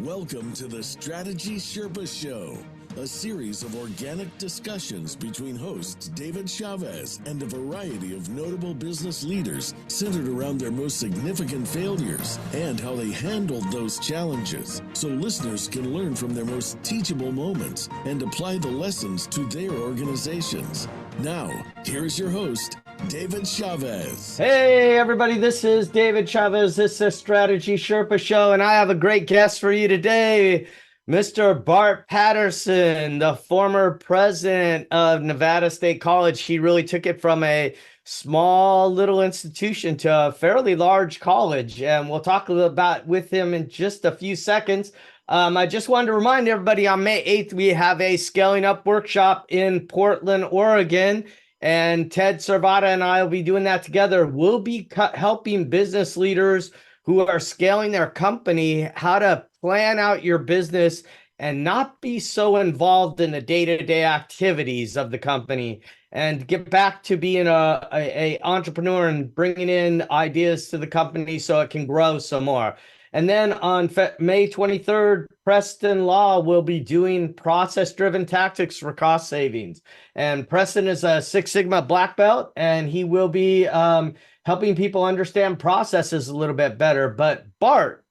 Welcome to the Strategy Sherpa Show, a series of organic discussions between hosts David Chavez and a variety of notable business leaders centered around their most significant failures and how they handled those challenges, so listeners can learn from their most teachable moments and apply the lessons to their organizations. Now, here's your host, David Chavez. Hey, everybody, this is David Chavez. This is Strategy Sherpa Show, and I have a great guest for you today, Mr. Bart Patterson, the former president of Nevada State College. He really took it from a small little institution to a fairly large college, and we'll talk a little about with him in just a few seconds. I just wanted to remind everybody on May 8th, we have a Scaling Up workshop in Portland, Oregon. And Ted Servata and I will be doing that together. We'll be helping business leaders who are scaling their company how to plan out your business and not be so involved in the day-to-day activities of the company and get back to being a entrepreneur and bringing in ideas to the company so it can grow some more. And then on May 23rd, Preston Law will be doing process-driven tactics for cost savings. And Preston is a Six Sigma black belt, and he will be helping people understand processes a little bit better. But Bart,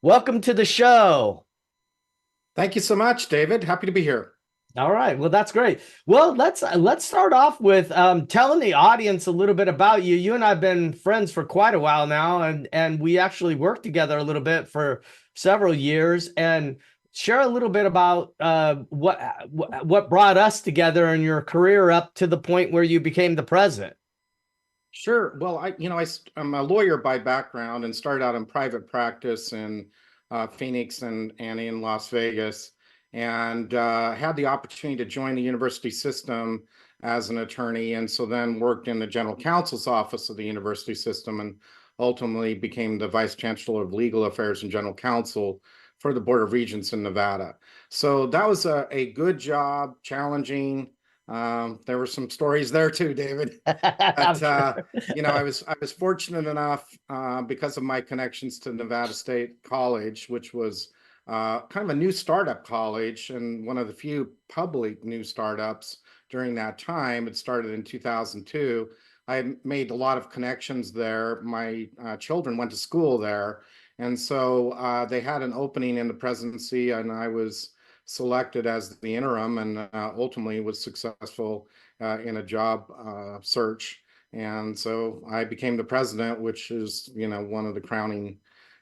welcome to the show. Thank you so much, David. Happy to be here. All right. Well, that's great. Well, let's start off with telling the audience a little bit about you. You and I have been friends for quite a while now, and we actually worked together a little bit for several years. And share a little bit about what brought us together in your career up to the point where you became the president. Sure. Well, I'm a lawyer by background and started out in private practice in Phoenix and in Las Vegas. And had the opportunity to join the university system as an attorney, and so then worked in the general counsel's office of the university system and ultimately became the vice chancellor of legal affairs and general counsel for the Board of Regents in Nevada. So that was a good job, challenging. There were some stories there too, David. But I was fortunate enough because of my connections to Nevada State College, which was kind of a new startup college and one of the few public new startups during that time. It started in 2002. I had made a lot of connections there. My children went to school there. And so they had an opening in the presidency, and I was selected as the interim and ultimately was successful in a job search. And so I became the president, which is, one of the crowning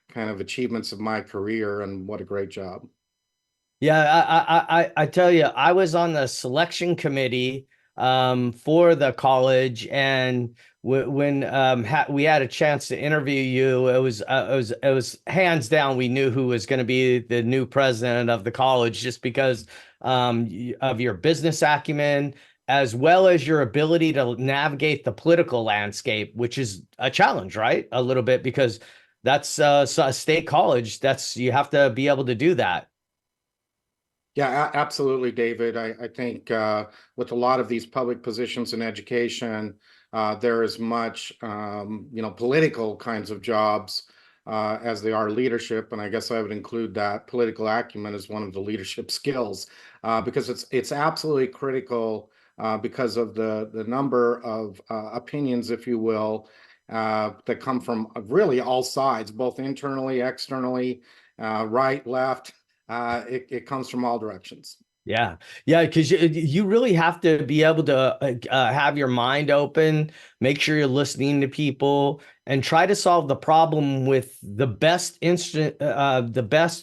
kind of achievements of my career, and what a great job. Yeah, I tell you, I was on the selection committee for the college, and when we had a chance to interview you, it was hands down we knew who was going to be the new president of the college, just because of your business acumen, as well as your ability to navigate the political landscape, which is a challenge, right? A little bit, because that's a state college. You have to be able to do that. Yeah, absolutely, David. I think with a lot of these public positions in education, there is much, political kinds of jobs as they are leadership. And I guess I would include that political acumen as one of the leadership skills, because it's absolutely critical because of the number of opinions, if you will, that come from really all sides, both internally, externally, right, left. It comes from all directions. Yeah, because you really have to be able to have your mind open, make sure you're listening to people, and try to solve the problem with the best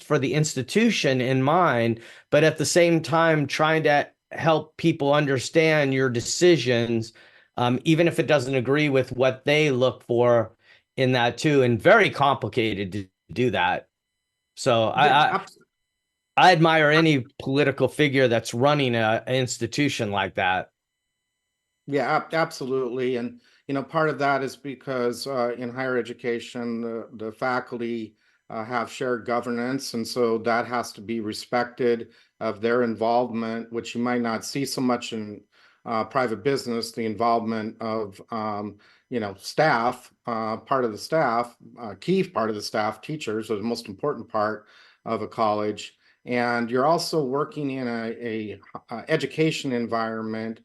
for the institution in mind, but at the same time trying to help people understand your decisions, even if it doesn't agree with what they look for in that too, and very complicated to do that. So I admire any political figure that's running an institution like that. Yeah, absolutely. And, part of that is because in higher education, the faculty have shared governance. And so that has to be respected of their involvement, which you might not see so much in private business, the involvement of, staff, part of the staff, key part of the staff, teachers are the most important part. of a college. And you're also working in a education environment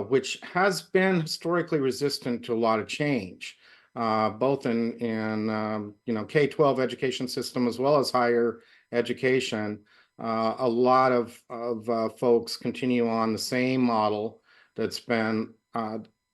which has been historically resistant to a lot of change, both in K-12 education system as well as higher education. A lot of folks continue on the same model that's been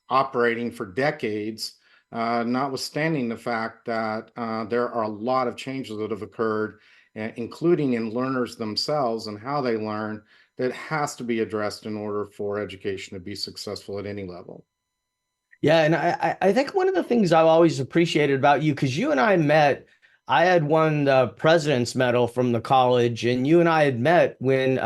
operating for decades, notwithstanding the fact that there are a lot of changes that have occurred, including in learners themselves and how they learn, that has to be addressed in order for education to be successful at any level. Yeah, and I think one of the things I've always appreciated about you, because you and I met, I had won the President's Medal from the college, and you and I had met when,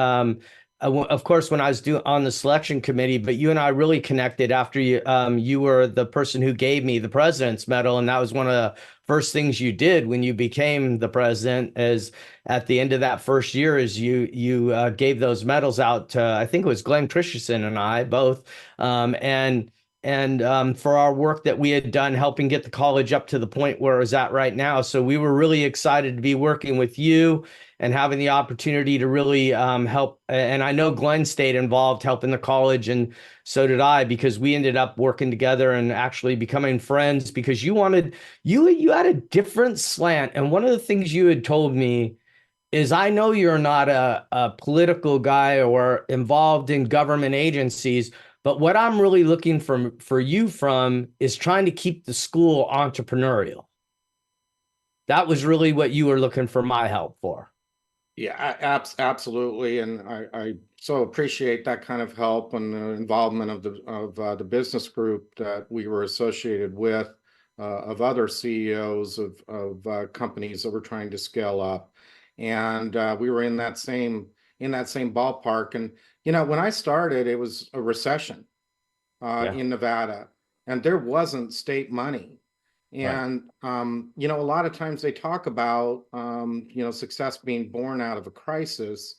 of course, when I was on the selection committee, but you and I really connected after you were the person who gave me the President's Medal, and that was one of the first things you did when you became the president. Is at the end of that first year, is you gave those medals out to, I think it was Glenn Christensen and I both, and for our work that we had done helping get the college up to the point where it's at right now. So we were really excited to be working with you and having the opportunity to really help. And I know Glenn stayed involved helping the college, and so did I, because we ended up working together and actually becoming friends, because you had a different slant. And one of the things you had told me is, I know you're not a political guy or involved in government agencies, but what I'm really looking for you from is trying to keep the school entrepreneurial. That was really what you were looking for my help for. Yeah, absolutely, and I so appreciate that kind of help and the involvement of the business group that we were associated with, of other CEOs of companies that were trying to scale up, and we were in that same ballpark. And when I started, it was a recession Yeah. in Nevada, and there wasn't state money. Right. And a lot of times they talk about success being born out of a crisis.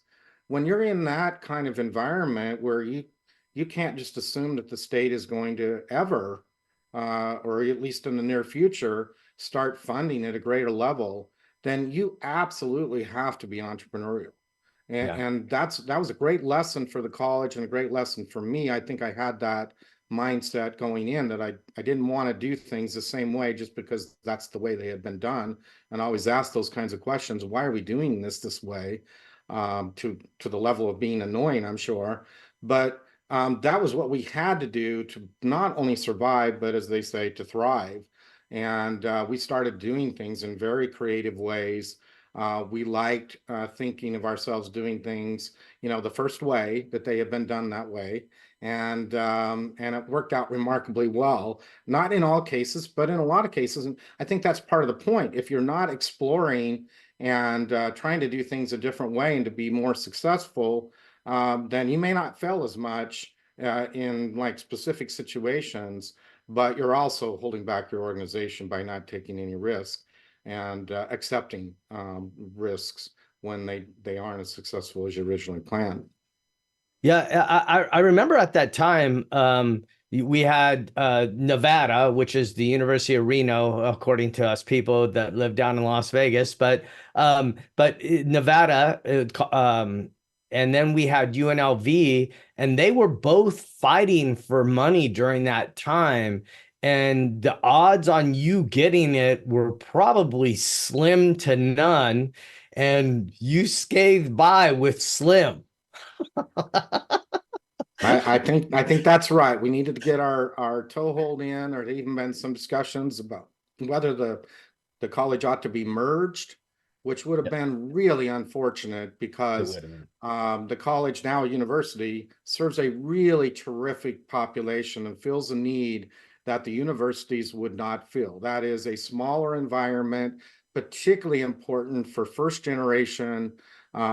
When you're in that kind of environment where you can't just assume that the state is going to ever, or at least in the near future, start funding at a greater level, then you absolutely have to be entrepreneurial. Yeah. And that was a great lesson for the college and a great lesson for me. I think I had that mindset going in, that I didn't want to do things the same way just because that's the way they had been done. And I always ask those kinds of questions. Why are we doing this way? To the level of being annoying, I'm sure. But that was what we had to do to not only survive, but as they say, to thrive. And we started doing things in very creative ways. We liked thinking of ourselves doing things, the first way, that they had been done that way. And it worked out remarkably well. Not in all cases, but in a lot of cases. And I think that's part of the point. If you're not exploring and trying to do things a different way and to be more successful, then you may not fail as much in like specific situations, but you're also holding back your organization by not taking any risk and accepting risks when they aren't as successful as you originally planned. Yeah, I remember at that time, we had Nevada, which is the University of Reno, according to us people that live down in Las Vegas, but Nevada, and then we had UNLV, and they were both fighting for money during that time. And the odds on you getting it were probably slim to none, and you scathed by with slim. I think that's right. We needed to get our toehold in, or there even been some discussions about whether the college ought to be merged, which would have Yep. been really unfortunate, It because would have been. the college, now a university, serves a really terrific population and fills a need that the universities would not fill. That is a smaller environment, particularly important for first generation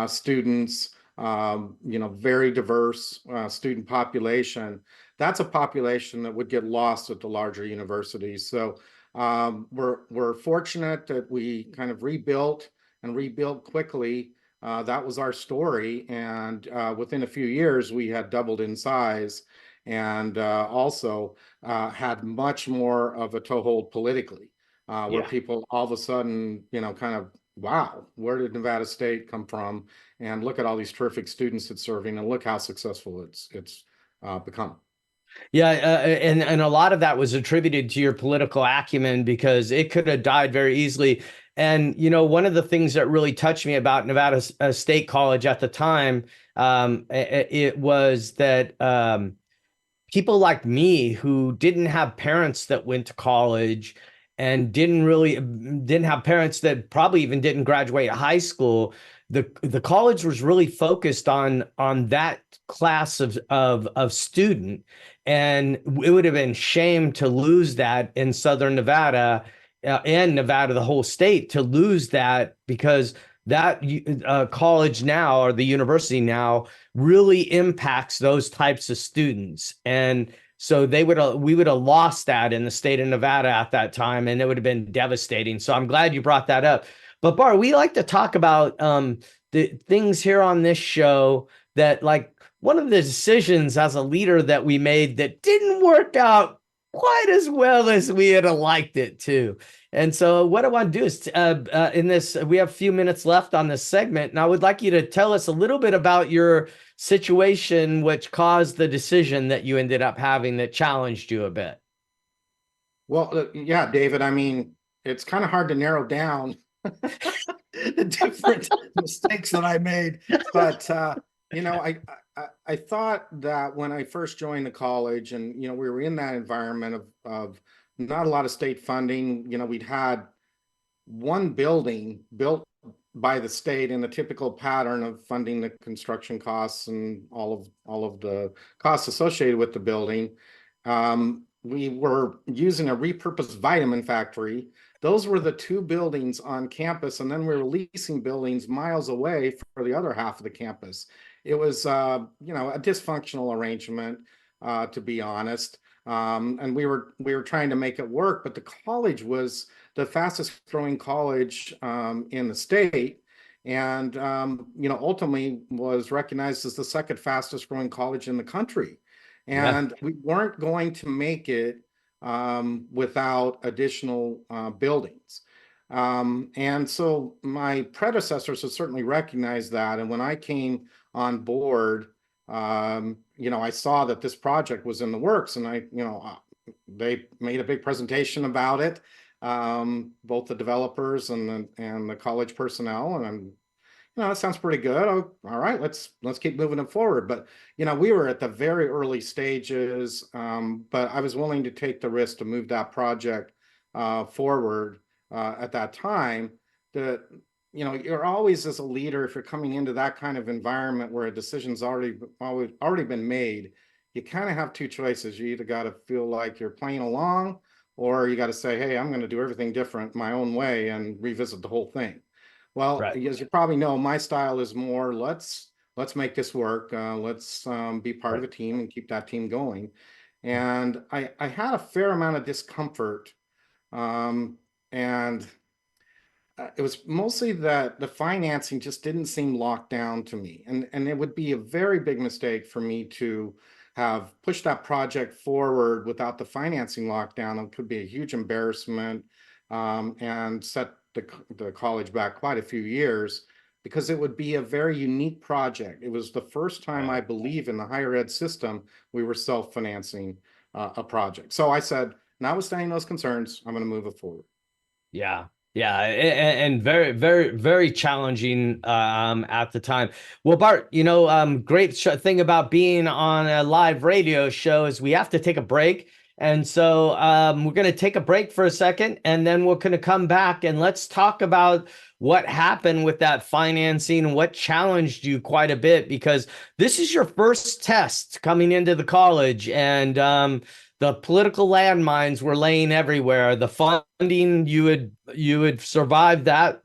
students, very diverse student population. That's a population that would get lost at the larger universities. So we're fortunate that we kind of rebuilt quickly. That was our story, and within a few years, we had doubled in size, and also had much more of a toehold politically, where Yeah. people all of a sudden, kind of wow, where did Nevada State come from? And look at all these terrific students it's serving, and look how successful it's become. Yeah, and a lot of that was attributed to your political acumen because it could have died very easily. And one of the things that really touched me about Nevada State College at the time, it was that people like me who didn't have parents that went to college and didn't have parents that probably even didn't graduate high school. The college was really focused on that class of student, and it would have been shame to lose that in Southern Nevada, and Nevada, the whole state, to lose that, because that college now, or the university now, really impacts those types of students. And so we would have lost that in the state of Nevada at that time, and it would have been devastating. So I'm glad you brought that up. But Bart, we like to talk about the things here on this show that, like, one of the decisions as a leader that we made that didn't work out quite as well as we had liked it to. And so what I want to do is in this, we have a few minutes left on this segment, and I would like you to tell us a little bit about your situation which caused the decision that you ended up having that challenged you a bit. Well, yeah, David, I mean, it's kind of hard to narrow down the different mistakes that I made, but I thought that when I first joined the college, and we were in that environment of not a lot of state funding. We'd had one building built by the state in the typical pattern of funding the construction costs and all of the costs associated with the building. We were using a repurposed vitamin factory. Those were the two buildings on campus, and then we were leasing buildings miles away for the other half of the campus. It was, a dysfunctional arrangement, to be honest. And we were trying to make it work, but the college was the fastest growing college in the state, and ultimately was recognized as the second fastest growing college in the country. And we weren't going to make it without additional buildings. And so my predecessors had certainly recognized that. And when I came on board, I saw that this project was in the works, and they made a big presentation about it, both the developers and the college personnel, and I'm, that sounds pretty good. Oh, all right, let's keep moving it forward. But we were at the very early stages, but I was willing to take the risk to move that project forward at that time. That you're always, as a leader, if you're coming into that kind of environment where a decision's already been made, you kind of have two choices. You either got to feel like you're playing along, or you got to say, hey, I'm going to do everything different my own way and revisit the whole thing. Well, Right. as you probably know, my style is more, let's make this work. Let's be part of a team and keep that team going. And I had a fair amount of discomfort, and it was mostly that the financing just didn't seem locked down to me. And it would be a very big mistake for me to have pushed that project forward without the financing lockdown. It could be a huge embarrassment, and set the college back quite a few years, because it would be a very unique project. It was the first time, I believe, in the higher ed system we were self-financing a project. So I said, notwithstanding those concerns, I'm going to move it forward. Yeah. Yeah. And very, very, very challenging at the time. Well, Bart, great thing about being on a live radio show is we have to take a break. And so we're going to take a break for a second, and then we're going to come back and let's talk about what happened with that financing and what challenged you quite a bit, because this is your first test coming into the college, and the political landmines were laying everywhere. The funding, you would survive that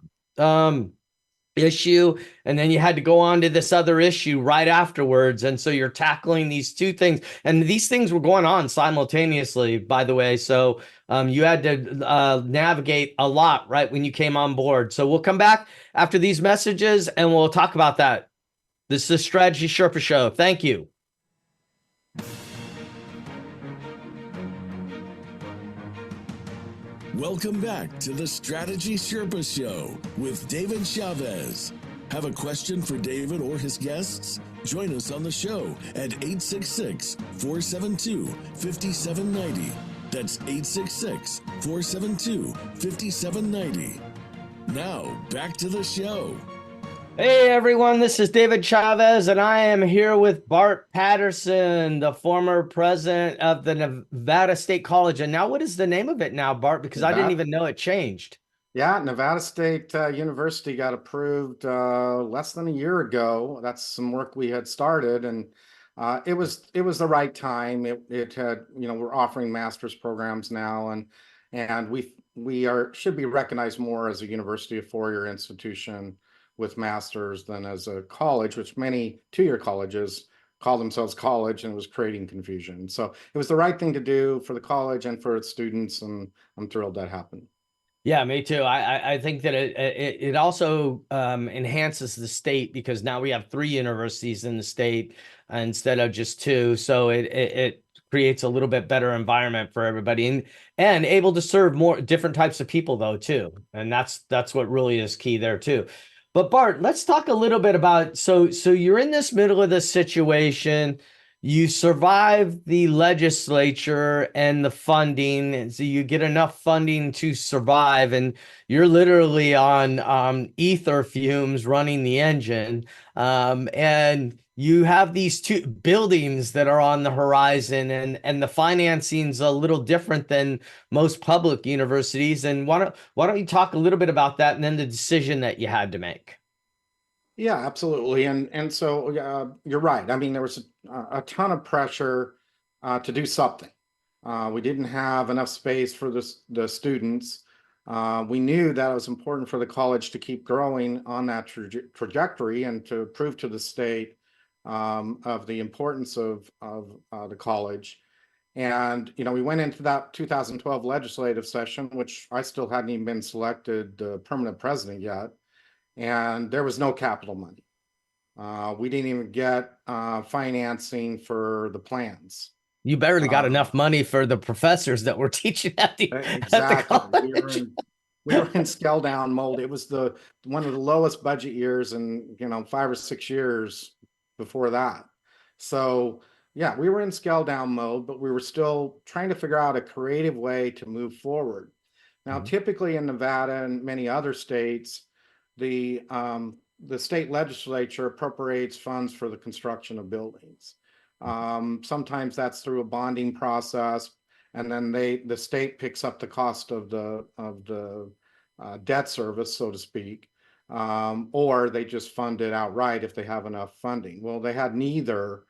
issue, and then you had to go on to this other issue right afterwards. And so you're tackling these two things, and these things were going on simultaneously, by the way. So you had to navigate a lot right when you came on board. So we'll come back after these messages and we'll talk about that. This is the Strategy Sherpa Show. Thank you. Welcome back to the Strategy Sherpa Show with David Chavez. Have a question for David or his guests? Join us on the show at 866-472-5790. That's 866-472-5790. Now, back to the show. Hey everyone, this is David Chavez, and I am here with Bart Patterson, the former president of the Nevada State College. And now, what is the name of it now, Bart? Because I didn't even know it changed. Yeah, Nevada State University got approved less than a year ago. That's some work we had started, and it was the right time. It had, we're offering master's programs now, and we should be recognized more as a university, a four-year institution with masters than as a college, which many two-year colleges call themselves college, and it was creating confusion. So it was the right thing to do for the college and for its students, and I'm thrilled that happened. Yeah, me too. I think that it also enhances the state, because now we have 3 universities in the state instead of just 2. So it creates a little bit better environment for everybody, and able to serve more different types of people though too. And that's what really is key there too. But Bart, let's talk a little bit about, so you're in this middle of this situation. You survive the legislature and the funding, and so you get enough funding to survive, and you're literally on ether fumes running the engine. And you have these 2 buildings that are on the horizon, and the financing's a little different than most public universities. And why don't you talk a little bit about that, and then the decision that you had to make? Yeah, absolutely. And so you're right. I mean, there was a ton of pressure to do something. We didn't have enough space for the students. We knew that it was important for the college to keep growing on that trajectory, and to prove to the state of the importance of the college. And, we went into that 2012 legislative session, which I still hadn't even been selected permanent president yet. And there was no capital money. We didn't even get financing for the plans. You barely got enough money for the professors that were teaching at the exactly. college. We were in scale down mode. It was one of the lowest budget years in 5 or 6 years before that. So yeah, we were in scale down mode, but we were still trying to figure out a creative way to move forward. Now, typically in Nevada and many other states, the state legislature appropriates funds for the construction of buildings. Sometimes that's through a bonding process, and then the state picks up the cost of the debt service, so to speak, or they just fund it outright if they have enough funding. Well, they had neither.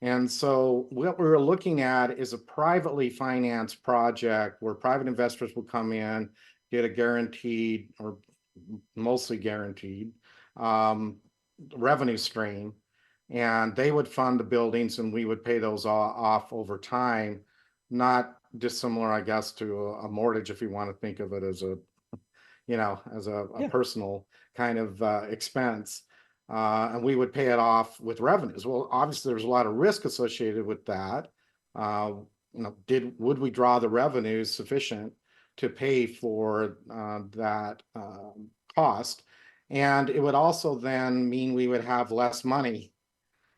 And so what we were looking at is a privately financed project where private investors would come in, get a guaranteed, or mostly guaranteed, revenue stream, and they would fund the buildings, and we would pay those off over time. Not dissimilar, I guess, to a mortgage, if you want to think of it as a personal kind of expense. And we would pay it off with revenues. Well, obviously there's a lot of risk associated with that. Would we draw the revenues sufficient to pay for that cost? And it would also then mean we would have less money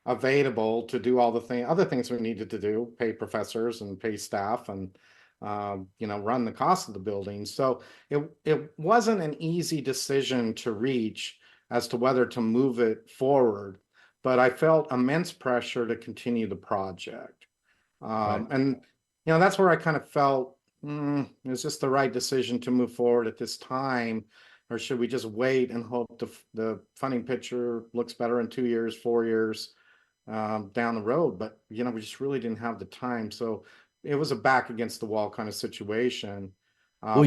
available to do all the other things we needed to do, pay professors and pay staff, and run the cost of the building. So it wasn't an easy decision to reach as to whether to move it forward, but I felt immense pressure to continue the project. Right. And that's where I kind of felt, is this the right decision to move forward at this time, or should we just wait and hope the funding picture looks better in 2 years, 4 years down the road? But we just really didn't have the time. So it was a back against the wall kind of situation. Well,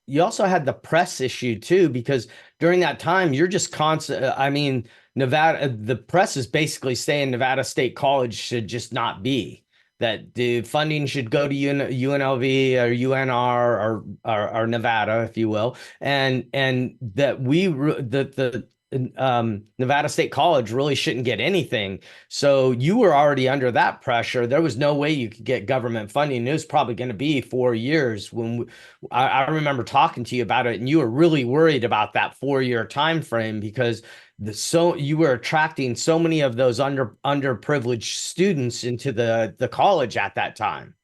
you also had the press issue too, because during that time you're just constant. I mean, Nevada, the press is basically saying Nevada State College should just not be. That the funding should go to UNLV or UNR or Nevada, if you will, and that the Nevada State College really shouldn't get anything. So you were already under that pressure. There was no way you could get government funding. It was probably going to be 4 years I remember talking to you about it, and you were really worried about that 4 year time frame because you were attracting so many of those underprivileged students into the college at that time.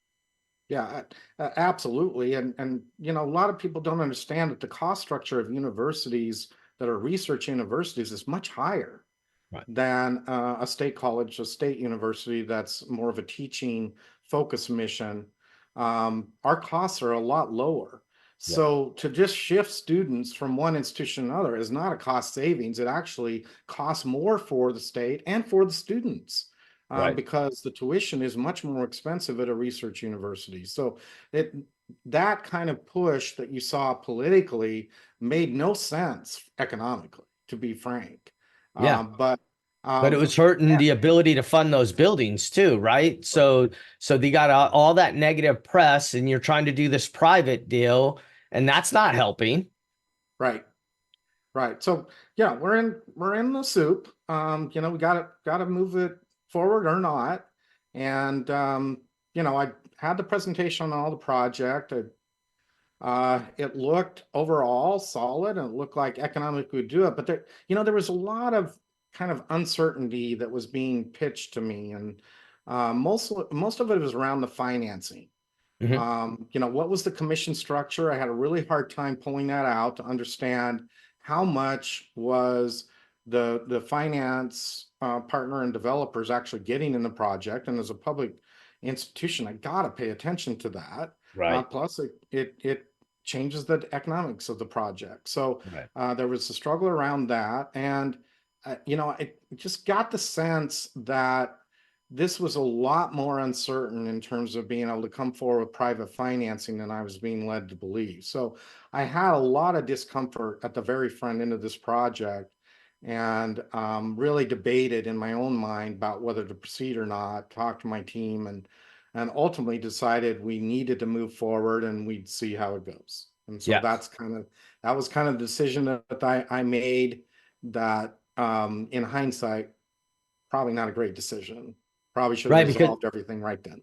Yeah, absolutely. And a lot of people don't understand that the cost structure of universities that are research universities is much higher Right. than a state college, a state university that's more of a teaching focus mission. Our costs are a lot lower. Yeah. So to just shift students from one institution to another is not a cost savings. It actually costs more for the state and for the students. Right. Because the tuition is much more expensive at a research university. So that kind of push that you saw politically made no sense economically, to be frank. Yeah. But But it was hurting yeah, the ability to fund those buildings too, right? So they got all that negative press, and you're trying to do this private deal, and that's not helping. right, right. So yeah, we're in the soup. We gotta move it forward or not. And I had the presentation on all the project. It looked overall solid, and it looked like economically would do it. But there was a lot of kind of uncertainty that was being pitched to me, and most of it was around the financing. Mhm. What was the commission structure? I had a really hard time pulling that out to understand how much was the finance partner and developers actually getting in the project. And as a public institution, I got to pay attention to that. Right. Plus, it changes the economics of the project. So Right. there was a struggle around that, and I just got the sense that this was a lot more uncertain in terms of being able to come forward with private financing than I was being led to believe. So I had a lot of discomfort at the very front end of this project, and really debated in my own mind about whether to proceed or not, talked to my team, and ultimately decided we needed to move forward and we'd see how it goes. And so Yeah. that was kind of the decision that I made that in hindsight, probably not a great decision. Probably should have Right. Because resolved everything right then.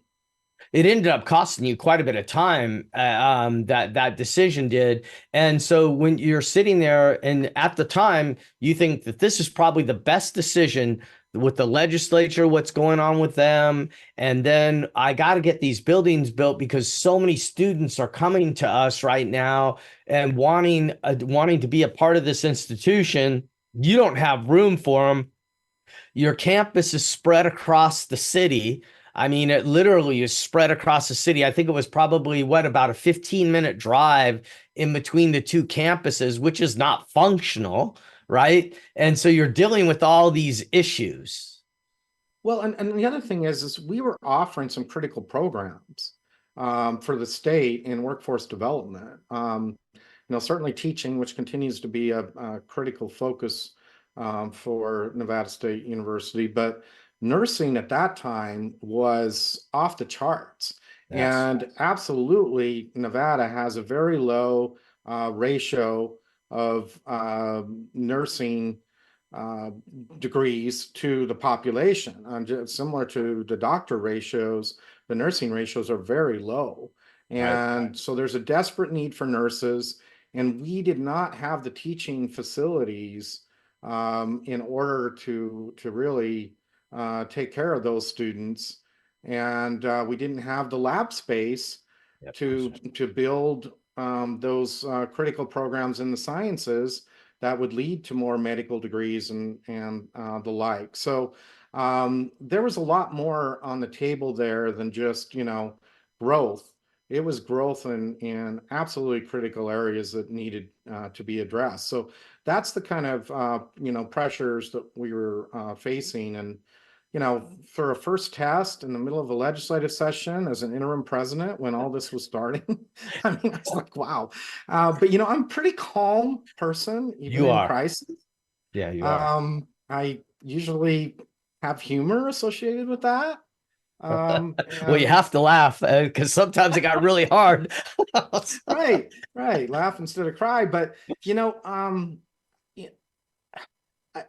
it ended up costing you quite a bit of time, that decision did. And so when you're sitting there, and at the time you think that this is probably the best decision with the legislature, what's going on with them, and then I got to get these buildings built because so many students are coming to us right now and wanting to be a part of this institution. You don't have room for them. Your campus is spread across the city. I mean, it literally is spread across the city. I think it was probably about a 15-minute drive in between the two campuses, which is not functional, right? And so you're dealing with all these issues. Well, and the other thing is we were offering some critical programs for the state in workforce development. Certainly teaching, which continues to be a critical focus for Nevada State University, but nursing at that time was off the charts. Yes. And absolutely, Nevada has a very low ratio of nursing uh, degrees to the population. Similar to the doctor ratios, the nursing ratios are very low. Right. And so there's a desperate need for nurses, and we did not have the teaching facilities in order to really take care of those students. And we didn't have the lab space Yep. to build those critical programs in the sciences that would lead to more medical degrees and the like. So there was a lot more on the table there than just growth. It was growth in absolutely critical areas that needed to be addressed. So that's the kind of pressures that we were facing. And for a first test in the middle of a legislative session as an interim president when all this was starting, I mean, I was like, wow. But I'm a pretty calm person, even You in are. crisis. Yeah, you are. I usually have humor associated with that. Well, you And have to laugh because sometimes it got really hard. right, laugh instead of cry. But you know,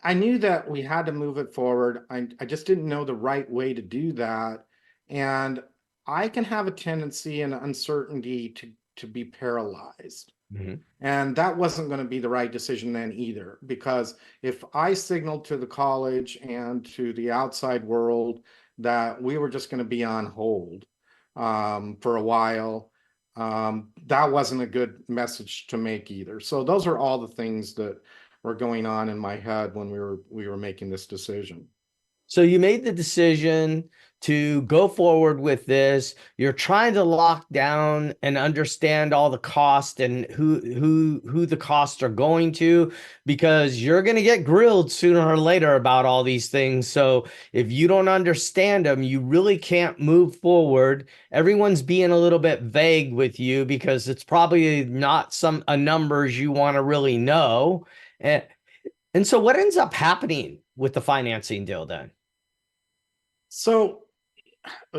I knew that we had to move it forward. I just didn't know the right way to do that. And I can have a tendency in uncertainty to be paralyzed. Mhm. And that wasn't going to be the right decision then either, because if I signaled to the college and to the outside world that we were just going to be on hold for a while, that wasn't a good message to make either. So those are all the things that were going on in my head when we were making this decision. So you made the decision to go forward with this. You're trying to lock down and understand all the cost and who the costs are going to, because you're going to get grilled sooner or later about all these things. So if you don't understand them, you really can't move forward. Everyone's being a little bit vague with you because it's probably not a numbers you want to really know. And so what ends up happening with the financing deal then? So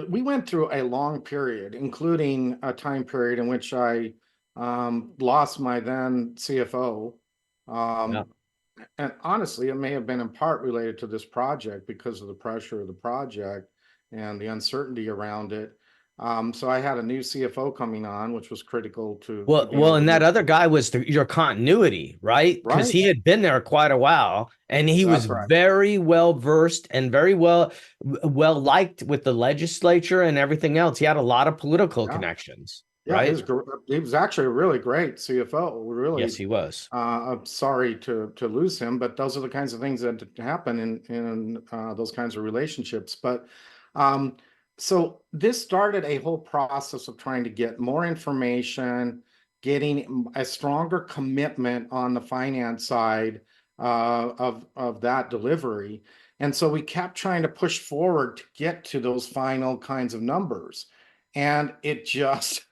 we went through a long period, including a time period in which I lost my then CFO. Yeah. And honestly, it may have been in part related to this project because of the pressure of the project and the uncertainty around it. So I had a new CFO coming on, which was critical to being Well, able to and that move other forward. guy was your continuity, right? Because Right. he had been there quite a while, and he was That's right. very well versed and very well liked with the legislature and everything else. He had a lot of political Yeah. connections, Yeah. right? He was actually a really great CFO. Yes, Really, he was. I'm sorry to lose him, but those are the kinds of things that happen in those kinds of relationships. But um, so this started a whole process of trying to get more information, getting a stronger commitment on the finance side of that delivery. And so we kept trying to push forward to get to those final kinds of numbers. And it just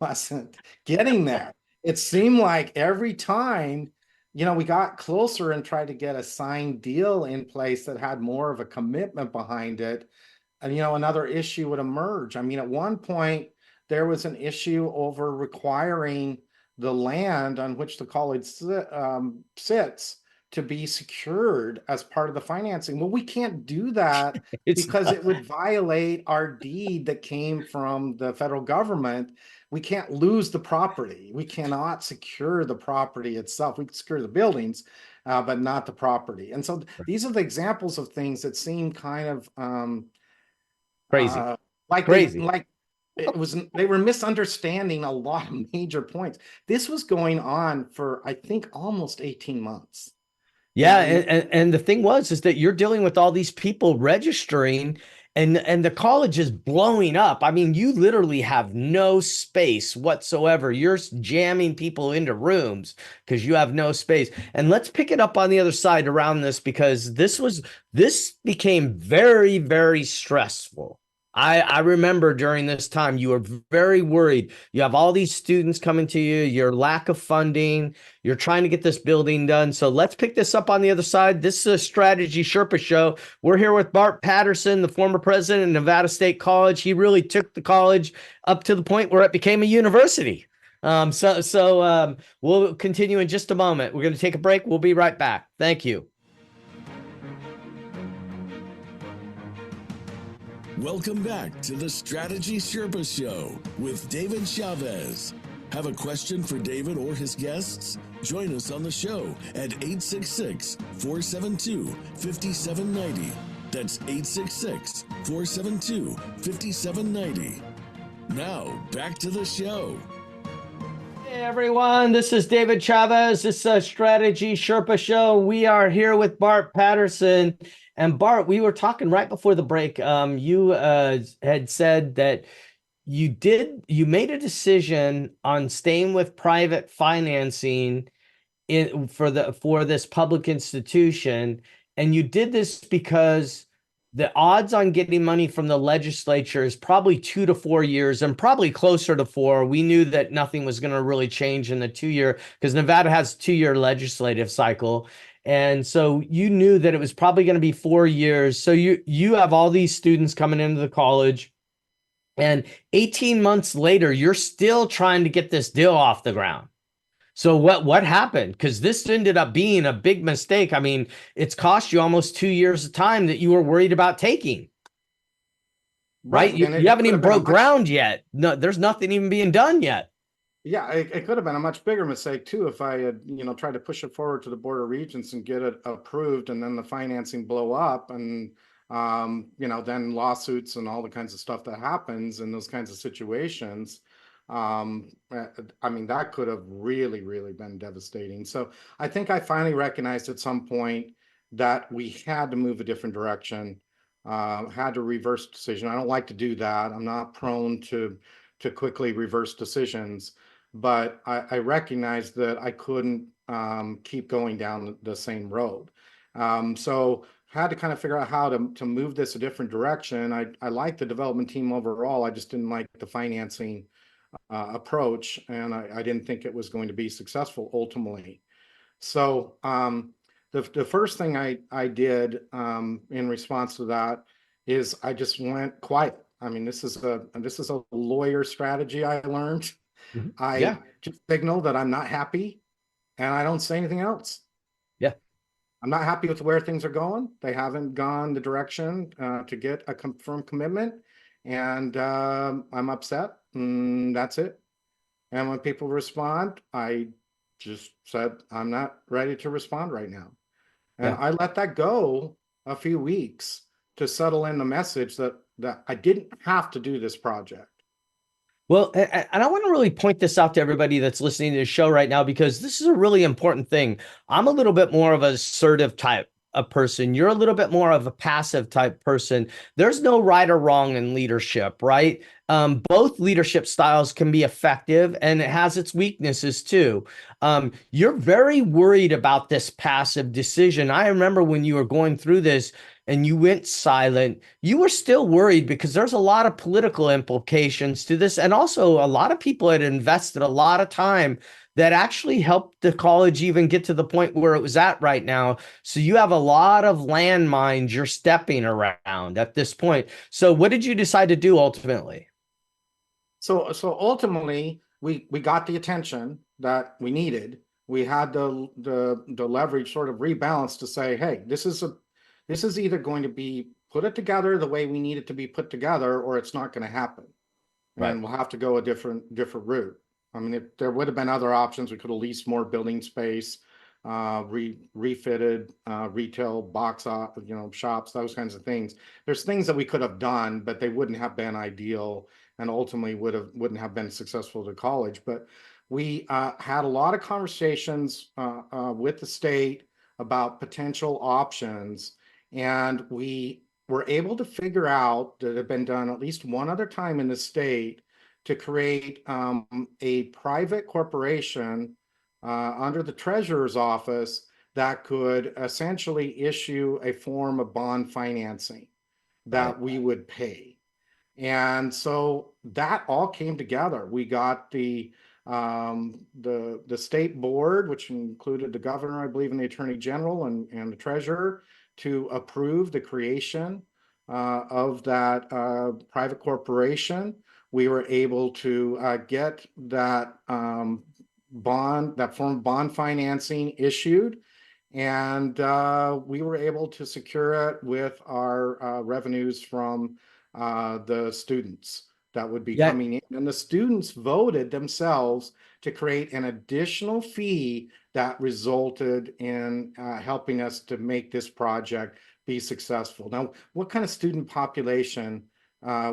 wasn't getting there. It seemed like every time, we got closer and tried to get a signed deal in place that had more of a commitment behind it, and another issue would emerge. I mean, at one point there was an issue over requiring the land on which the college sits to be secured as part of the financing. Well, we can't do that It's because it would violate our deed that came from the federal government. We can't lose the property. We cannot secure the property itself. We can secure the buildings, but not the property. And so these are the examples of things that seem kind of crazy, like crazy. they were misunderstanding a lot of major points. This was going on for, I think, almost 18 months. Yeah, and the thing is that you're dealing with all these people registering, and the college is blowing up. I mean, you literally have no space whatsoever. You're jamming people into rooms because you have no space. And let's pick it up on the other side around this, because this became very, very stressful. I remember during this time you were very worried. You have all these students coming to you, your lack of funding, you're trying to get this building done. So let's pick this up on the other side. This is a Strategy Sherpa show. We're here with Bart Patterson, the former president of Nevada State College. He really took the college up to the point where it became a university. So we'll continue in just a moment. We're going to take a break. We'll be right back. Thank you. Welcome back to the Strategy Sherpa Show with David Chavez. Have a question for David or his guests? Join us on the show at 866-472-5790. That's 866-472-5790. Now, back to the show. Hey everyone, this is David Chavez. This is a Strategy Sherpa show. We are here with Bart Patterson. And Bart, we were talking right before the break. You had said that you made a decision on staying with private financing for this public institution, and you did this because the odds on getting money from the legislature is probably 2 to 4 years, and probably closer to 4. We knew that nothing was going to really change in the 2-year, because Nevada has a 2-year legislative cycle. And so you knew that it was probably going to be 4 years. So you have all these students coming into the college, and 18 months later, you're still trying to get this deal off the ground. So what happened? Because this ended up being a big mistake. I mean, it's cost you almost 2 years of time that you were worried about taking, right? Right. You, And you it haven't could even have been a broke much, ground yet. No, there's nothing even being done yet. yeah, it could have been a much bigger mistake too if I had, tried to push it forward to the Board of Regents and get it approved and then the financing blow up and then lawsuits and all the kinds of stuff that happens in those kinds of situations. I mean, that could have really, really been devastating. So I think I finally recognized at some point that we had to move a different direction, had to reverse decision. I don't like to do that. I'm not prone to quickly reverse decisions, but I recognized that I couldn't keep going down the same road. So had to kind of figure out how to move this a different direction. I liked the development team overall. I just didn't like the financing approach, and I didn't think it was going to be successful ultimately. So the first thing I did in response to that is I just went quiet. I mean, this is a lawyer strategy I learned. Mhm. I Yeah. just signal that I'm not happy and I don't say anything else. Yeah. I'm not happy with where things are going. They haven't gone the direction to get a confirmed commitment, and I'm upset, and that's it. And when people respond, I just said, I'm not ready to respond right now. And Yeah. I let that go a few weeks to settle in the message that I didn't have to do this project. Well, and I want to really point this out to everybody that's listening to the show right now, because this is a really important thing. I'm a little bit more of an assertive type of person. You're a little bit more of a passive type person. There's no right or wrong in leadership, right? Both leadership styles can be effective, and it has its weaknesses too. You're very worried about this passive decision. I remember when you were going through this and you went silent, you were still worried because there's a lot of political implications to this. And also, a lot of people had invested a lot of time that actually helped the college even get to the point where it was at right now. So you have a lot of landmines you're stepping around at this point. So what did you decide to do ultimately? So ultimately, we got the attention that we needed. We had the leverage sort of rebalanced to say, hey, this is either going to be put it together the way we need it to be put together, or it's not going to happen, Right. and we'll have to go a different route. I mean, if there would have been other options, we could have leased more building space, refitted retail shops, those kinds of things. There's things that we could have done, but they wouldn't have been ideal, and ultimately wouldn't have been successful to college. But we had a lot of conversations with the state about potential options, and we were able to figure out that it had been done at least one other time in the state to create a private corporation under the treasurer's office that could essentially issue a form of bond financing Right. that we would pay. And so that all came together. We got the state board, which included the governor, I believe, and the attorney general and the treasurer, to approve the creation of that private corporation. We were able to get that that form of bond financing issued, and we were able to secure it with our revenues from the students that would be Yeah. coming in. And the students voted themselves to create an additional fee that resulted in helping us to make this project be successful. Now, what kind of student population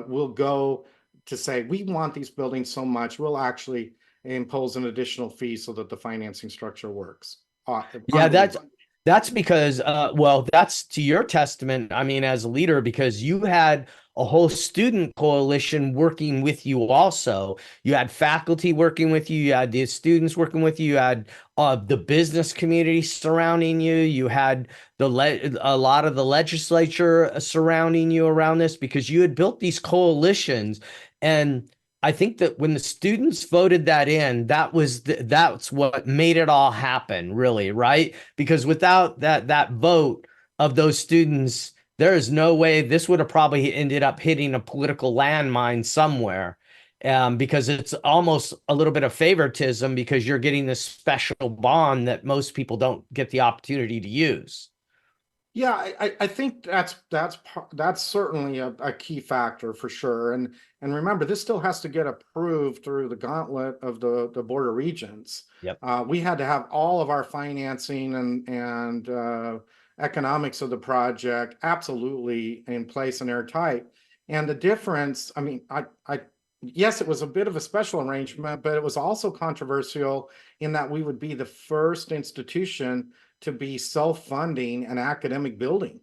will go to say, we want these buildings so much, we'll actually impose an additional fee so that the financing structure works? Yeah, Unbelievable. that's because well, that's to your testament, I mean, as a leader, because you had a whole student coalition working with you also. You had faculty working with you, you had the students working with you, you had the business community surrounding you, you had a lot of the legislature surrounding you around this, because you had built these coalitions. And I think that when the students voted that in, that's what made it all happen, really, right? Because without that vote of those students, there is no way this would have probably ended up hitting a political landmine somewhere. because it's almost a little bit of favoritism because you're getting this special bond that most people don't get the opportunity to use. Yeah, I think that's certainly a key factor for sure. And remember, this still has to get approved through the gauntlet of the Board of Regents. Yep. We had to have all of our financing and economics of the project absolutely in place and airtight. And the difference, I mean, I yes, it was a bit of a special arrangement, but it was also controversial in that we would be the first institution to be self-funding an academic building.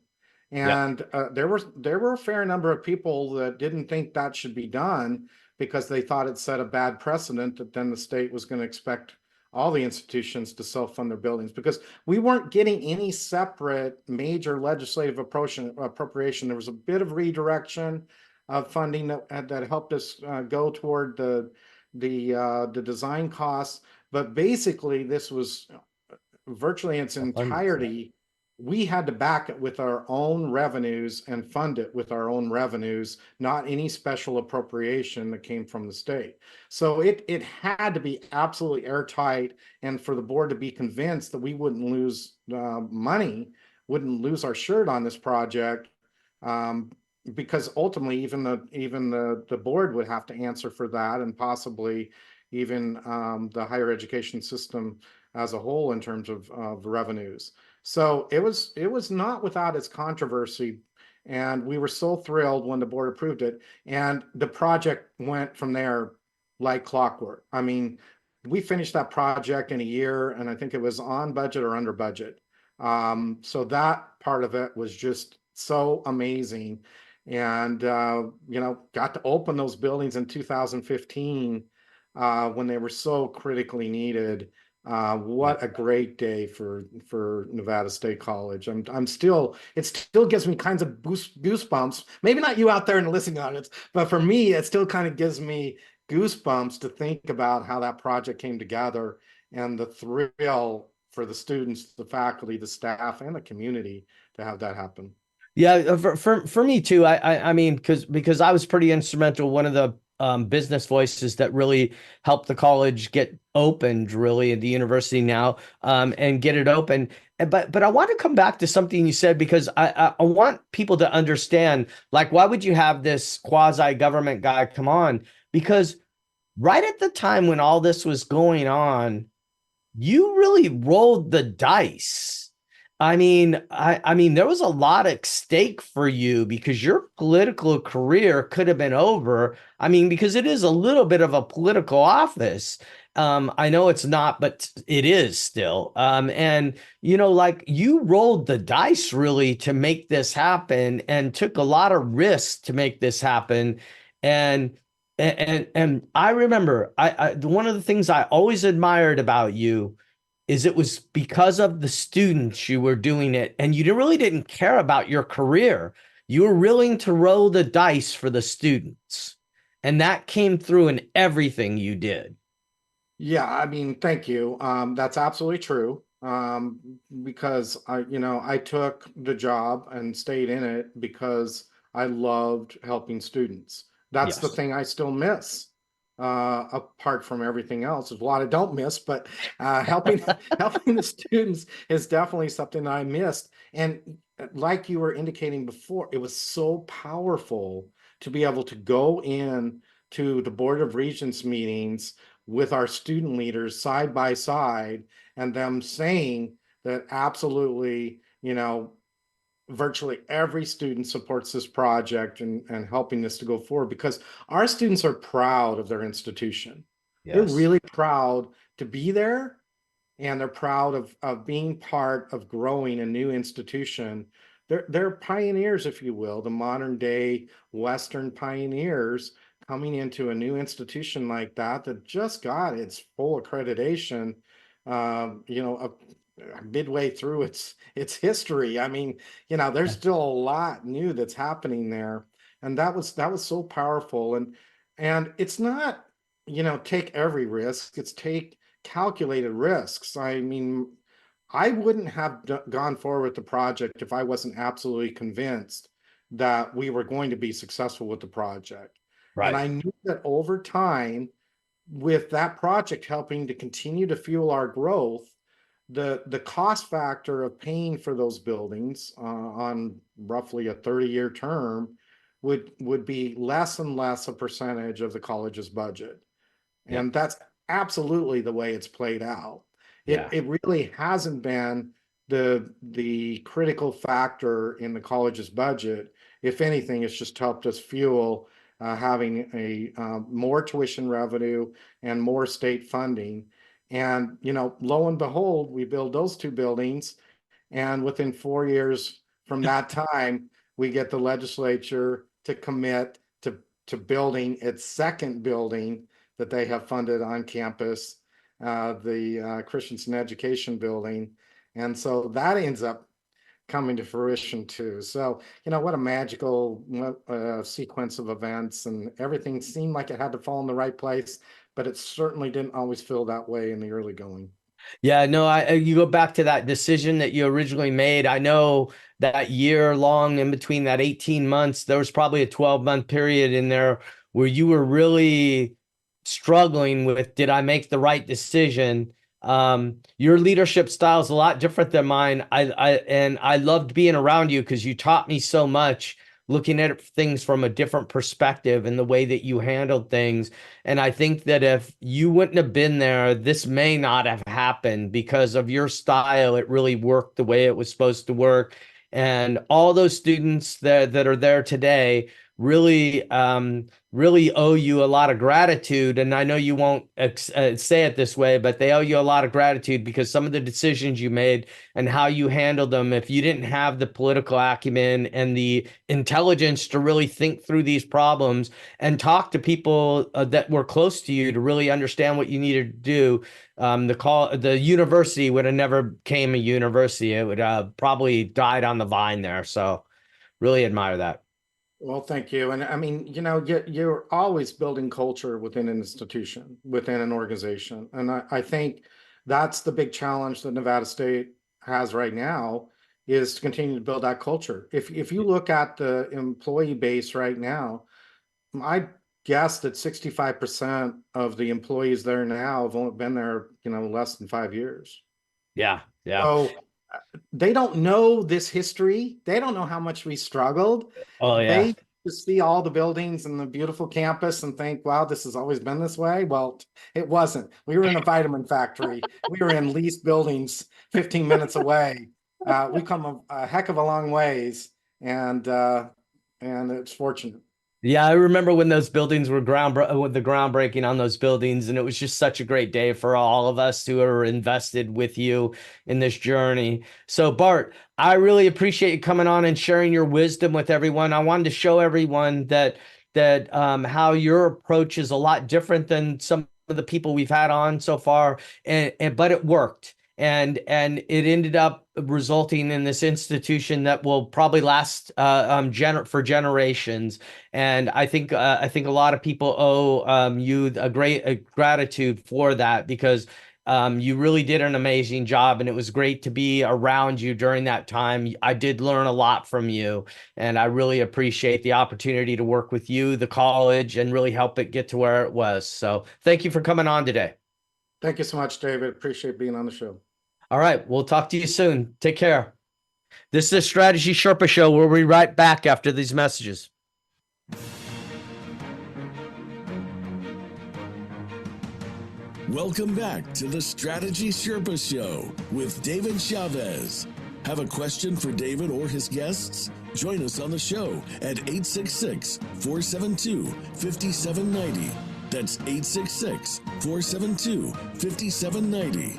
Yep. And there were a fair number of people that didn't think that should be done because they thought it set a bad precedent that then the state was going to expect all the institutions to self-fund their buildings, because we weren't getting any separate major legislative appropriation. There was a bit of redirection of funding that helped us go toward the design costs, but basically this was virtually in its entirety, we had to back it with our own revenues and fund it with our own revenues, not any special appropriation that came from the state. So it had to be absolutely airtight, and for the board to be convinced that we wouldn't lose money, wouldn't lose our shirt on this project, because ultimately even the board would have to answer for that, and possibly even the higher education system as a whole in terms of revenues. So it was not without its controversy, and we were so thrilled when the board approved it, and the project went from there like clockwork. I mean, we finished that project in a year, and I think it was on budget or under budget. So that part of it was just so amazing, and got to open those buildings in 2015 when they were so critically needed. What a great day for Nevada State College. I'm still, it still gives me kinds of goosebumps. Maybe not you out there in the listening audience, but for me, it still kind of gives me goosebumps to think about how that project came together, and the thrill for the students, the faculty, the staff, and the community to have that happen. Yeah, for me too. I mean, because I was pretty instrumental. One of the business voices that really helped the college get opened, really, at the university now, and get it open. But I want to come back to something you said, because I want people to understand, like, why would you have this quasi government guy come on? Because right at the time when all this was going on, you really rolled the dice. I mean, there was a lot at stake for you because your political career could have been over. I mean, because it is a little bit of a political office. I know it's not, but it is still. And like, you rolled the dice really to make this happen and took a lot of risks to make this happen. And I remember I one of the things I always admired about you is it was because of the students you were doing it, and you really didn't care about your career. You were willing to roll the dice for the students, and that came through in everything you did. Yeah, I mean, thank you. That's absolutely true. Because I took the job and stayed in it because I loved helping students. That's the Yes. thing I still miss. Apart from everything else, there's a lot I don't miss, but helping helping the students is definitely something that I missed. And like you were indicating before, it was so powerful to be able to go in to the Board of Regents meetings with our student leaders side by side, and them saying that absolutely, virtually every student supports this project and helping this to go forward, because our students are proud of their institution. They're Yes. really proud to be there, and they're proud of being part of growing a new institution. They're pioneers, if you will, the modern day Western pioneers coming into a new institution like that just got its full accreditation, midway through its history. I mean, there's still a lot new that's happening there, and that was so powerful. And it's not, take every risk. It's take calculated risks. I mean, I wouldn't have gone forward with the project if I wasn't absolutely convinced that we were going to be successful with the project. And Right. I knew that over time, with that project helping to continue to fuel our growth, the cost factor of paying for those buildings on roughly a 30-year term would be less and less a percentage of the college's budget. Yep. And that's absolutely the way it's played out. It Yeah. it really hasn't been the critical factor in the college's budget. If anything, it's just helped us fuel having a more tuition revenue and more state funding. And lo and behold, we build those two buildings, and within 4 years from that time, we get the legislature to commit to building its second building that they have funded on campus, the Christensen Education Building. And so that ends up coming to fruition too. So, what a magical sequence of events, and everything seemed like it had to fall in the right place, but it certainly didn't always feel that way in the early going. Yeah, no, you go back to that decision that you originally made. I know that year long in between that 18 months, there was probably a 12-month period in there where you were really struggling with, did I make the right decision? Your leadership style is a lot different than mine. And I loved being around you because you taught me so much, looking at things from a different perspective and the way that you handled things. And I think that if you wouldn't have been there, this may not have happened because of your style. It really worked the way it was supposed to work. And all those students that are there today really owe you a lot of gratitude. And I know you won't say it this way, but they owe you a lot of gratitude because some of the decisions you made and how you handled them, if you didn't have the political acumen and the intelligence to really think through these problems and talk to people that were close to you to really understand what you needed to do, the university would have never became a university. It would probably died on the vine there. So really admire that. Well, thank you. And I mean, you're always building culture within an institution, within an organization. And I think that's the big challenge that Nevada State has right now, is to continue to build that culture. If you look at the employee base right now, I guess that 65% of the employees there now have only been there, less than 5 years. Yeah, yeah. So they don't know this history. They don't know how much we struggled. Oh yeah. They just see all the buildings and the beautiful campus and think, wow, this has always been this way. Well, it wasn't. We were in a vitamin factory. We were in leased buildings 15 minutes away. We've come a heck of a long ways, and it's fortunate. Yeah, I remember when those buildings were with the groundbreaking on those buildings, and it was just such a great day for all of us who are invested with you in this journey. So, Bart, I really appreciate you coming on and sharing your wisdom with everyone. I wanted to show everyone that how your approach is a lot different than some of the people we've had on so far, and but it worked. And it ended up resulting in this institution that will probably last for generations. And I think a lot of people owe you a great gratitude for that, because you really did an amazing job, and it was great to be around you during that time. I did learn a lot from you, and I really appreciate the opportunity to work with you, the college, and really help it get to where it was. So thank you for coming on today. Thank you so much, David. Appreciate being on the show. All right, we'll talk to you soon. Take care. This is Strategy Sherpa Show. We'll be right back after these messages. Welcome back to the Strategy Sherpa Show with David Chavez. Have a question for David or his guests? Join us on the show at 866-472-5790. That's 866-472-5790.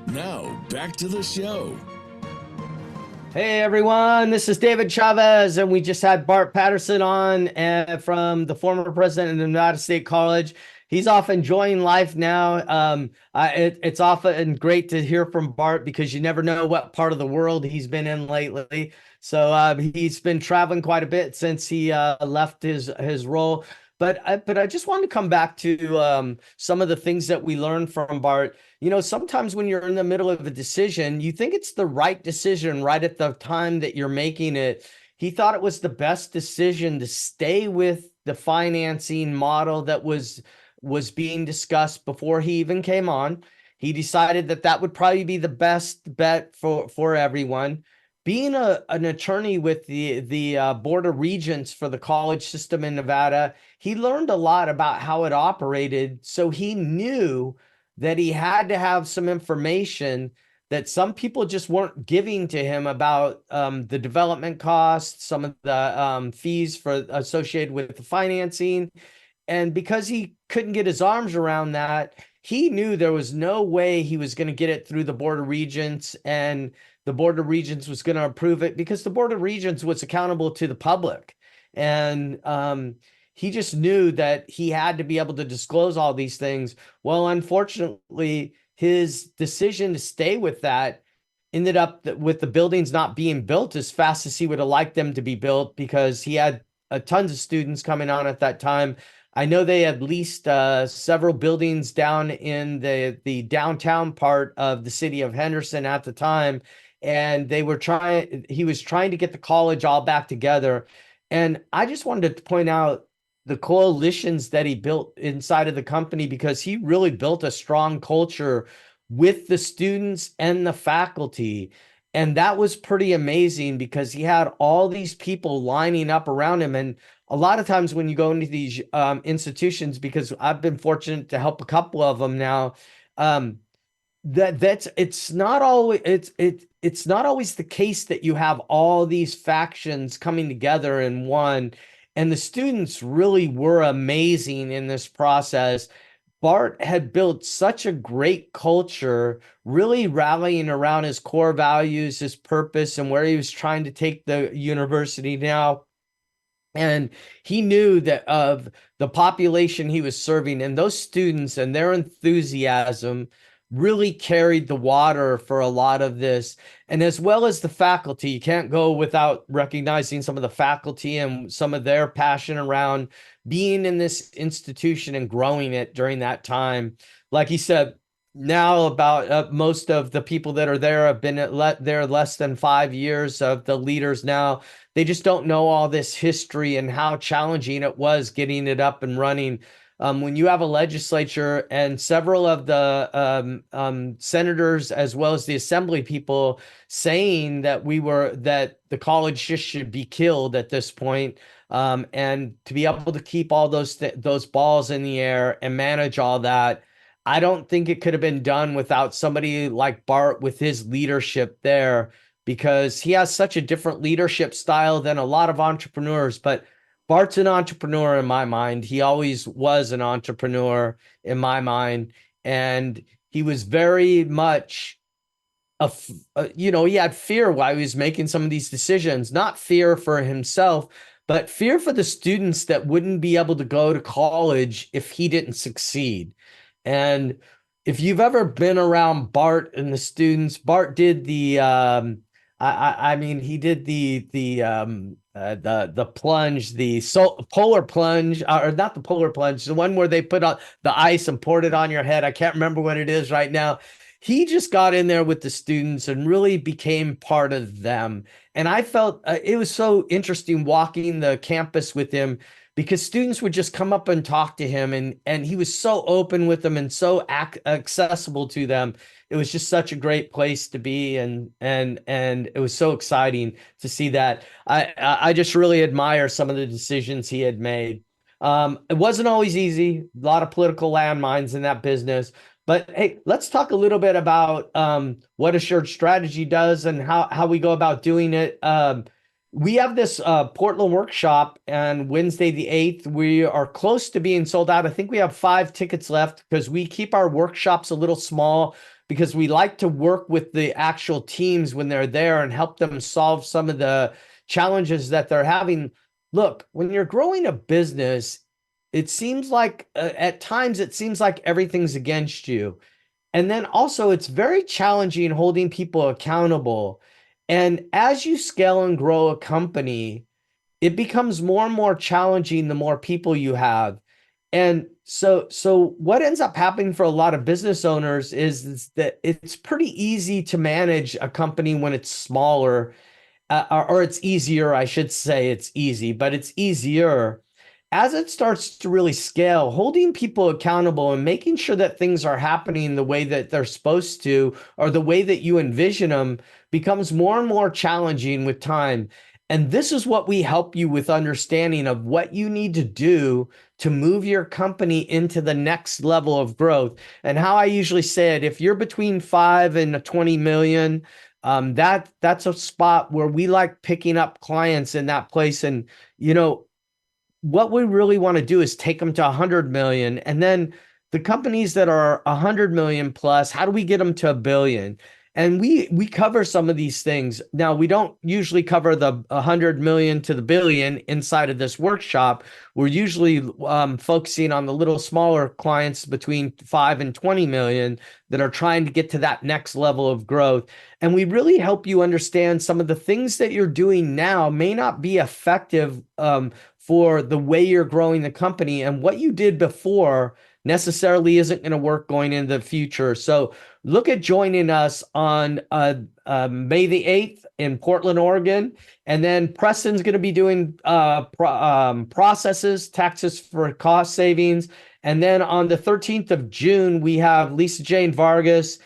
Now, back to the show. Hey, everyone. This is David Chavez, and we just had Bart Patterson on from the former president of Nevada State College. He's off enjoying life now. It's often great to hear from Bart because you never know what part of the world he's been in lately. So he's been traveling quite a bit since he left his role. But I just wanted to come back to some of the things that we learned from Bart. Sometimes when you're in the middle of a decision, you think it's the right decision right at the time that you're making it. he thought it was the best decision to stay with the financing model that was being discussed before he even came on. He decided that that would probably be the best bet for everyone. Being an attorney with the Board of Regents for the college system in Nevada, he learned a lot about how it operated. So he knew that he had to have some information that some people just weren't giving to him about the development costs, some of the fees for associated with the financing. And because he couldn't get his arms around that, he knew there was no way he was going to get it through the Board of Regents, and the Board of Regents was going to approve it because the Board of Regents was accountable to the public. And he just knew that he had to be able to disclose all these things. Well, unfortunately, his decision to stay with that ended up with the buildings not being built as fast as he would have liked them to be built, because he had tons of students coming on at that time. I know they had leased several buildings down in the downtown part of the city of Henderson at the time, and he was trying to get the college all back together. And I just wanted to point out the coalitions that he built inside of the company, because he really built a strong culture with the students and the faculty. And that was pretty amazing, because he had all these people lining up around him. And a lot of times when you go into these institutions, because I've been fortunate to help a couple of them now, it's not always it's not always the case that you have all these factions coming together in one. And the students really were amazing in this process. Bart had built such a great culture, really rallying around his core values, his purpose, and where he was trying to take the university now. And he knew that of the population he was serving, and those students and their enthusiasm really carried the water for a lot of this. And as well as the faculty, you can't go without recognizing some of the faculty and some of their passion around being in this institution and growing it during that time. Like he said, now about most of the people that are there have been there less than 5 years. Of the leaders now, they just don't know all this history and how challenging it was getting it up and running. When you have a legislature and several of the senators, as well as the assembly people, saying that that the college just should be killed at this point, and to be able to keep all those balls in the air and manage all that, I don't think it could have been done without somebody like Bart with his leadership there, because he has such a different leadership style than a lot of entrepreneurs. But Bart's an entrepreneur in my mind. He always was an entrepreneur in my mind. And he was very much he had fear while he was making some of these decisions, not fear for himself, but fear for the students that wouldn't be able to go to college if he didn't succeed. And if you've ever been around Bart and the students, Bart did I mean, he did the plunge, polar plunge, or not the polar plunge, the one where they put on the ice and poured it on your head. I can't remember what it is right now. He just got in there with the students and really became part of them. And I felt it was so interesting walking the campus with him, because students would just come up and talk to him, and he was so open with them and so accessible to them. It was just such a great place to be, and it was so exciting to see that. I just really admire some of the decisions he had made. It wasn't always easy, a lot of political landmines in that business. But hey, let's talk a little bit about what Assured Strategy does and how we go about doing it. We have this Portland workshop on Wednesday the 8th. We are close to being sold out. I think we have 5 tickets left, because we keep our workshops a little small, because we like to work with the actual teams when they're there and help them solve some of the challenges that they're having. Look, when you're growing a business, it seems like at times it seems like everything's against you. And then also it's very challenging holding people accountable. And as you scale and grow a company, it becomes more and more challenging the more people you have. And so what ends up happening for a lot of business owners is that it's pretty easy to manage a company when it's smaller. or it's easier, I should say it's easy, but it's easier as it starts to really scale, holding people accountable and making sure that things are happening the way that they're supposed to, or the way that you envision them, becomes more and more challenging with time. And this is what we help you with, understanding of what you need to do to move your company into the next level of growth. And how I usually say it, if you're between 5 and 20 million, that's a spot where we like picking up clients in that place. And, you know, what we really want to do is take them to 100 million, and then the companies that are 100 million plus, how do we get them to a billion? And we cover some of these things. Now, we don't usually cover the 100 million to the billion inside of this workshop. We're usually focusing on the little smaller clients between 5 and 20 million that are trying to get to that next level of growth. And we really help you understand some of the things that you're doing now may not be effective for the way you're growing the company, and what you did before necessarily isn't going to work going into the future. So look at joining us on May the 8th in Portland, Oregon. And then Preston's going to be doing processes, taxes for cost savings. And then on the 13th of June, we have Lisa Jane Vargas.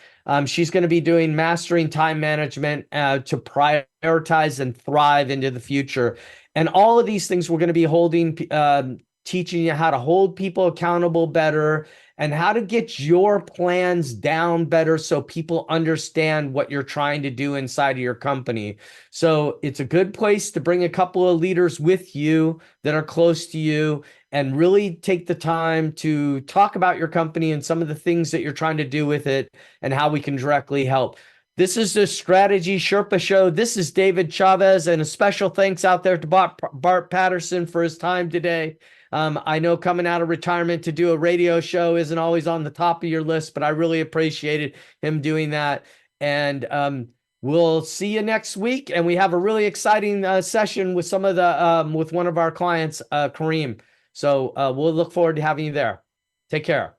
She's going to be doing mastering time management to prioritize and thrive into the future. And all of these things we're going to be holding, teaching you how to hold people accountable better and how to get your plans down better so people understand what you're trying to do inside of your company. So it's a good place to bring a couple of leaders with you that are close to you and really take the time to talk about your company and some of the things that you're trying to do with it and how we can directly help. This is the Strategy Sherpa Show. This is David Chavez, and a special thanks out there to Bart Patterson for his time today. I know coming out of retirement to do a radio show isn't always on the top of your list, but I really appreciated him doing that. And we'll see you next week. And we have a really exciting session with some of the with one of our clients, Kareem. So we'll look forward to having you there. Take care.